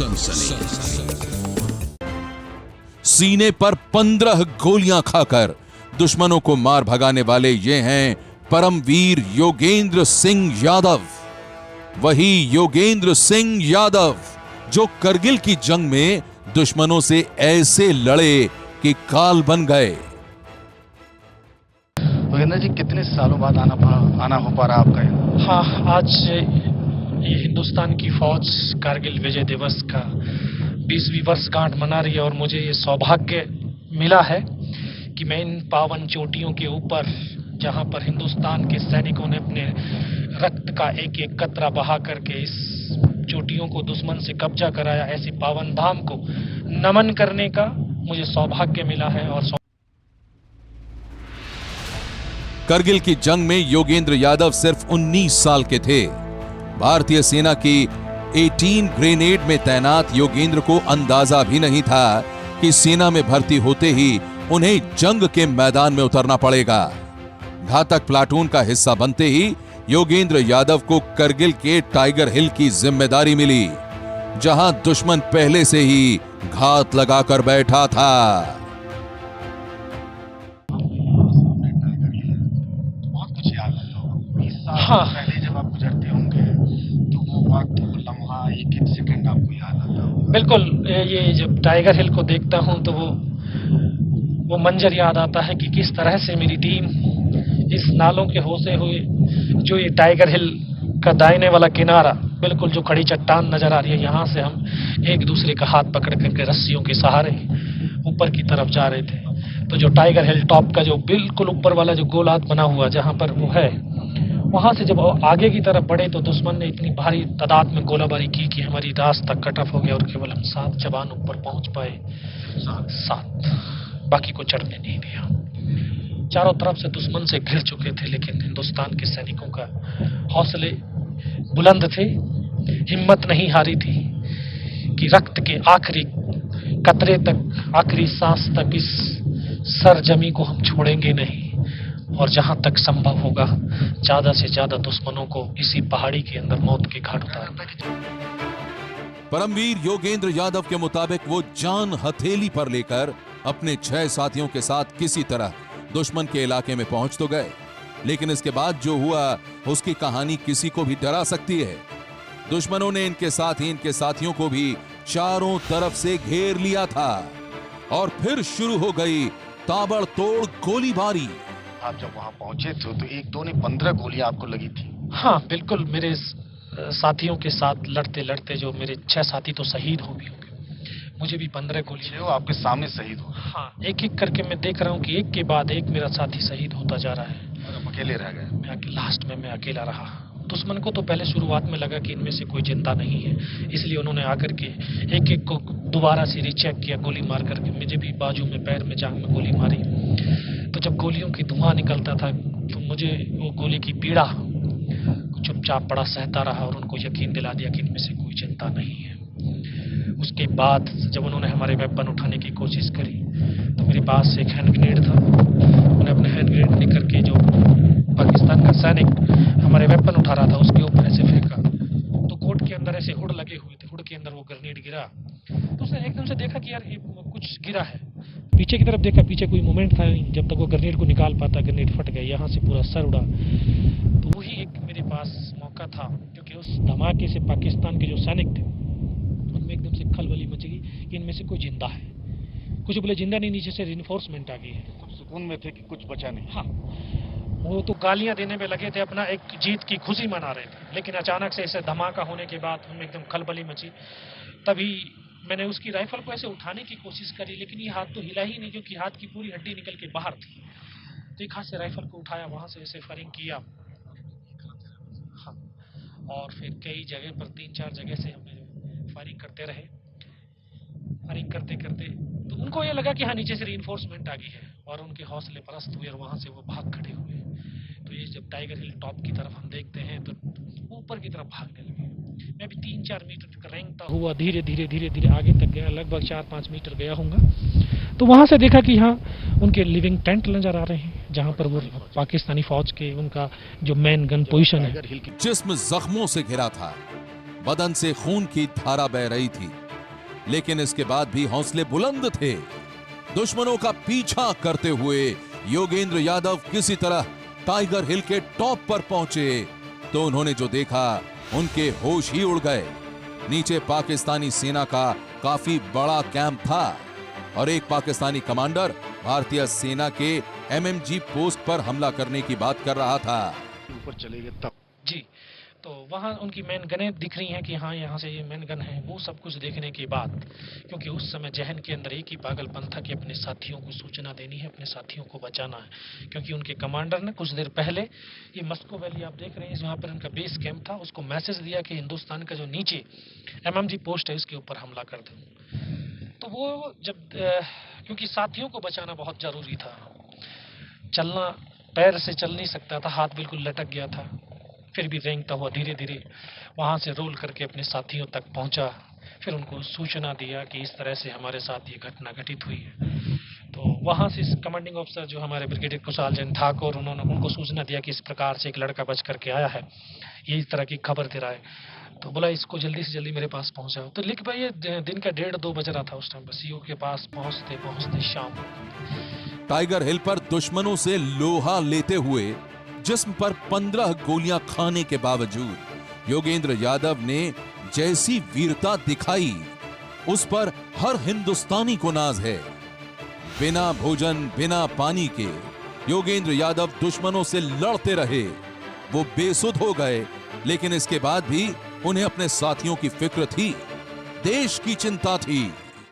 सनसनी। सीने पर 15 गोलियां खाकर दुश्मनों को मार भगाने वाले ये हैं परमवीर योगेंद्र सिंह यादव। वही योगेंद्र सिंह यादव जो करगिल की जंग में दुश्मनों से ऐसे लड़े कि काल बन गए। योगेंद्र जी, कितने सालों बाद आना हो पा रहा आपका यहाँ? हाँ, आज ये हिंदुस्तान की फौज कारगिल विजय दिवस का 20वीं वर्षगांठ मना रही है और मुझे ये सौभाग्य मिला है कि मैं इन पावन चोटियों के ऊपर, जहां पर हिंदुस्तान के सैनिकों ने अपने रक्त का एक एक कतरा बहा करके इस चोटियों को दुश्मन से कब्जा कराया, ऐसी पावन धाम को नमन करने का मुझे सौभाग्य मिला है। और करगिल की जंग में योगेंद्र यादव सिर्फ 19 साल के थे। भारतीय सेना की 18 ग्रेनेड में तैनात योगेंद्र को अंदाजा भी नहीं था कि सेना में भर्ती होते ही उन्हें जंग के मैदान में उतरना पड़ेगा। घातक प्लाटून का हिस्सा बनते ही योगेंद्र यादव को करगिल के टाइगर हिल की जिम्मेदारी मिली, जहां दुश्मन पहले से ही घात लगाकर बैठा था। बहुत कुछ याद आता होगा। हाँ, पहले जब आप गुजरते होंगे तो वो वक्त, वो लम्हा, एक सेकंड आपको याद आता होगा। बिल्कुल, ये जब टाइगर हिल को देखता हूं तो वो मंजर याद आता है कि किस तरह से मेरी टीम इस नालों के होते हुए, जो ये टाइगर हिल का दाहिने वाला किनारा, बिल्कुल जो खड़ी चट्टान नजर आ रही है, यहाँ से हम एक दूसरे का हाथ पकड़ करके रस्सियों के सहारे ऊपर की तरफ जा रहे थे। तो जो टाइगर हिल टॉप का जो बिल्कुल ऊपर वाला जो गोलात बना हुआ जहाँ पर वो है, वहां से जब आगे की तरफ बढ़े तो दुश्मन ने इतनी भारी तादाद में गोलाबारी की कि हमारी रास्ता कट ऑफ हो गया और केवल हम 7 जवान ऊपर पहुंच पाए। 7, बाकी को चढ़ने नहीं दिया। चारों तरफ से दुश्मन से घिर चुके थे, लेकिन हिंदुस्तान के सैनिकों का हौसले बुलंद थे, हिम्मत नहीं हारी थी कि रक्त के आखिरी कतरे तक, आखिरी सांस तक इस सरजमी को हम छोड़ेंगे नहीं, और जहां तक संभव होगा ज्यादा से ज्यादा दुश्मनों को इसी पहाड़ी के अंदर मौत के घाट उतारेंगे। परमवीर योगेंद्र यादव के मुताबिक वो जान हथेली पर लेकर अपने 6 साथियों के साथ किसी तरह दुश्मन के इलाके में पहुंच तो गए, लेकिन इसके बाद जो हुआ उसकी कहानी किसी को भी डरा सकती है। दुश्मनों ने इनके साथ ही इनके साथियों को भी चारों तरफ से घेर लिया था और फिर शुरू हो गई ताबड़तोड़ गोलीबारी। आप जब वहां पहुंचे थे तो 1-2 नहीं 15 गोलियां आपको लगी थी। हाँ, बिल्कुल। मेरे साथियों के साथ लड़ते लड़ते जो मेरे 6 साथी तो शहीद हो भी हो गए, मुझे भी 15 गोलियां आपके सामने शहीद हो। हाँ, एक एक करके मैं देख रहा हूँ कि एक के बाद एक मेरा साथी शहीद होता जा रहा है। आप अकेले रह गए। लास्ट में मैं अकेला रहा। दुश्मन को तो पहले शुरुआत में लगा कि इनमें से कोई जिंदा नहीं है, इसलिए उन्होंने आकर के एक एक को दोबारा से रिचेक किया, गोली मार करके मुझे भी बाजू में, पैर में, जांग में गोली मारी। तो जब गोलियों की धुआं निकलता था तो मुझे वो गोली की पीड़ा चुपचाप बड़ा सहता रहा और उनको यकीन दिला दिया कि इनमें से कोई चिंता नहीं है। उसके बाद जब उन्होंने हमारे वेपन उठाने की कोशिश करी तो मेरे पास एक हैंड ग्रेनेड था। उन्होंने अपने हैंड ग्रेनेड लेकर के जो पाकिस्तान का सैनिक हमारे वेपन उठा रहा था उसके ऊपर ऐसे फेंका, तो कोट के अंदर ऐसे हुड लगे हुए थे, हुड के अंदर वो ग्रेनेड गिरा। तो उसने एकदम से देखा कि यार ये कुछ गिरा है, पीछे की तरफ देखा, पीछे कोई मूवमेंट था नहीं। जब तक वो ग्रेनेड को निकाल पाता, ग्रेनेड फट गया, यहाँ से पूरा सर उड़ा। तो वही एक मेरे पास मौका था, क्योंकि उस धमाके से पाकिस्तान के जो सैनिक थे उनमें एकदम से खलबली मच गई कि इनमें से कोई जिंदा है। कुछ बोले जिंदा नहीं, नीचे से रिइंफोर्समेंट आ गई है। कुछ सुकून में थे कि कुछ बचा नहीं। हाँ, वो तो गालियां देने में लगे थे, अपना एक जीत की खुशी मना रहे थे, लेकिन अचानक से ऐसे धमाका होने के बाद उनमें एकदम खलबली मची। तभी मैंने उसकी राइफल को ऐसे उठाने की कोशिश करी, लेकिन ये हाथ तो हिला ही नहीं, क्योंकि हाथ की पूरी हड्डी निकल के बाहर थी। तो एक हाथ से राइफल को उठाया, वहां से ऐसे फायरिंग किया। हाँ, और फिर कई जगह पर 3-4 जगह से हमें फायरिंग करते रहे। फायरिंग करते करते तो उनको ये लगा कि हाँ, नीचे से रिइंफोर्समेंट आ गई है, और उनके हौसले परस्त हुए और वहां से वो भाग खड़े हुए। तो ये जब टाइगर हिल टॉप की तरफ हम देखते हैं तो ऊपर की तरफ भागने लगे। मैं भी 3-4 मीटर रेंगता हुआ धीरे धीरे आगे तक गया, लगभग 4-5 मीटर गया हूँगा। तो वहां से देखा कि यहाँ उनके लिविंग टेंट नजर आ रहे हैं, जहाँ पर वो पाकिस्तानी फौज के उनका जो मेन गन पोजीशन है। जिस्म जख्मों से घिरा था, बदन से खून की धारा बह रही थी, लेकिन इसके बाद भी हौसले बुलंद थे। दुश्मनों का पीछा करते हुए योगेंद्र यादव किसी तरह टाइगर हिल के टॉप पर पहुंचे तो उन्होंने जो देखा उनके होश ही उड़ गए। नीचे पाकिस्तानी सेना का काफी बड़ा कैंप था और एक पाकिस्तानी कमांडर भारतीय सेना के एमएमजी पोस्ट पर हमला करने की बात कर रहा था। ऊपर चले गए तब जी, तो वहाँ उनकी मेन गनें दिख रही हैं कि हाँ यहाँ से ये मेन गन है। वो सब कुछ देखने के बाद, क्योंकि उस समय जहन के अंदर एक ही पागलपन था कि अपने साथियों को सूचना देनी है, अपने साथियों को बचाना है। क्योंकि उनके कमांडर ने कुछ देर पहले ये मस्को वैली आप देख रहे हैं, जहाँ पर उनका बेस कैंप था, उसको मैसेज दिया कि हिंदुस्तान का जो नीचे एमएमजी पोस्ट है उसके ऊपर हमला कर दो। तो वो जब क्योंकि साथियों को बचाना बहुत ज़रूरी था, चलना पैर से चल नहीं सकता था, हाथ बिल्कुल लटक गया था, फिर भी रेंगता हुआ धीरे धीरे वहाँ से रोल करके अपने साथियों तक पहुँचा। फिर उनको सूचना दिया कि इस तरह से हमारे साथ ये घटना घटित हुई है। तो वहाँ से कमांडिंग ऑफिसर जो हमारे ब्रिगेडियर कुशाल जैन ठाकुर, उन्होंने उनको सूचना दिया कि इस प्रकार से एक लड़का बच करके आया है, ये इस तरह की खबर दे रहा है। तो बोला इसको जल्दी से जल्दी मेरे पास पहुँचाओ। तो लिख भाई ये दिन का 1:30-2 बज रहा था उस टाइम पर। सीओ के पास पहुँचते पहुँचते शाम। टाइगर हिल पर दुश्मनों से लोहा लेते हुए जिस्म पर 15 गोलियां खाने के बावजूद योगेंद्र यादव ने जैसी वीरता दिखाई उस पर हर हिंदुस्तानी को नाज है। बिना भोजन बिना पानी के योगेंद्र यादव दुश्मनों से लड़ते रहे। वो बेसुध हो गए, लेकिन इसके बाद भी उन्हें अपने साथियों की फिक्र थी, देश की चिंता थी।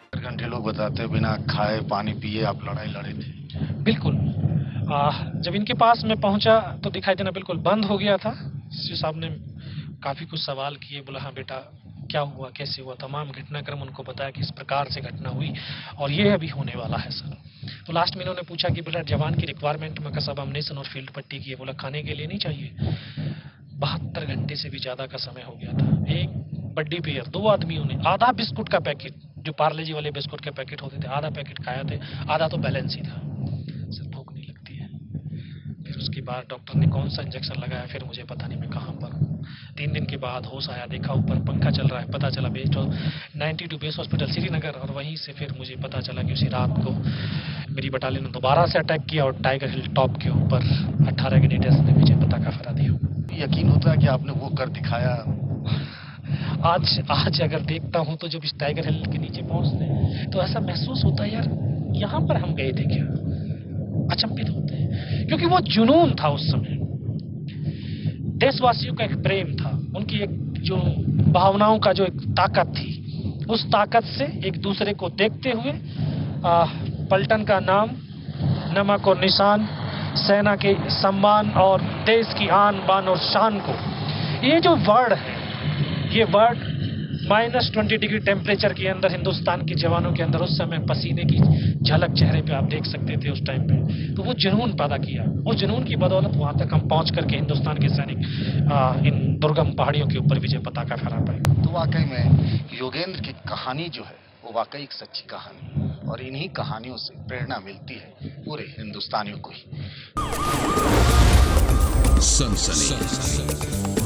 4 घंटे लोग बताते बिना खाए पानी पिए आप लड़ाई लड़े थे। बिल्कुल। जब इनके पास मैं पहुंचा तो दिखाई देना बिल्कुल बंद हो गया था। सीओ साहब ने काफ़ी कुछ सवाल किए, बोला हाँ बेटा क्या हुआ, कैसे हुआ, तमाम घटनाक्रम उनको बताया कि इस प्रकार से घटना हुई और ये अभी होने वाला है सर। तो लास्ट में इन्होंने पूछा कि बेटा जवान की रिक्वायरमेंट में का सब अम्नेशन और फील्ड पट्टी की है। बोला खाने के लिए नहीं चाहिए। 72 घंटे से भी ज़्यादा का समय हो गया था। एक बड्डी पेयर 2 आदमियों ने आधा बिस्कुट का पैकेट, जो पार्ले जी वाले बिस्कुट के पैकेट होते थे, आधा पैकेट खाया थे, आधा तो बैलेंस ही था। सर भूख नहीं लगती है। फिर उसके बाद डॉक्टर ने कौन सा इंजेक्शन लगाया, फिर मुझे पता नहीं मैं कहाँ पर हूँ। 3 दिन के बाद होश आया, देखा ऊपर पंखा चल रहा है, पता चला बेस 92 बेस हॉस्पिटल श्रीनगर। और वहीं से फिर मुझे पता चला कि उसी रात को मेरी बटालियन ने दोबारा से अटैक किया और टाइगर हिल टॉप के ऊपर 18 ग्रेनेडर्स ने विजय पताका फहरा दिया। यकीन होता है कि आपने वो कर दिखाया। आज अगर देखता हूँ तो जब इस टाइगर हिल के नीचे पहुँचते हैं तो ऐसा महसूस होता है यार यहाँ पर हम गए थे क्या। अचंभित होते हैं क्योंकि वो जुनून था उस समय, देशवासियों का एक प्रेम था, उनकी एक जो भावनाओं का जो एक ताकत थी, उस ताकत से एक दूसरे को देखते हुए पलटन का नाम, नमक और निशान, सेना के सम्मान और देश की आन बान और शान को, ये जो वर्ड है, ये वर्ड -20 डिग्री टेम्परेचर के अंदर हिंदुस्तान के जवानों के अंदर उस समय पसीने की झलक चेहरे पे आप देख सकते थे उस टाइम पे। तो वो जुनून पैदा किया, उस जुनून की बदौलत वहां तक हम पहुंच करके हिंदुस्तान के सैनिक इन दुर्गम पहाड़ियों के ऊपर विजय पताका फहरा पाए। तो वाकई में योगेंद्र की कहानी जो है वो वाकई एक सच्ची कहानी, और इन्हीं कहानियों से प्रेरणा मिलती है पूरे हिंदुस्तानियों को ही। सनसनी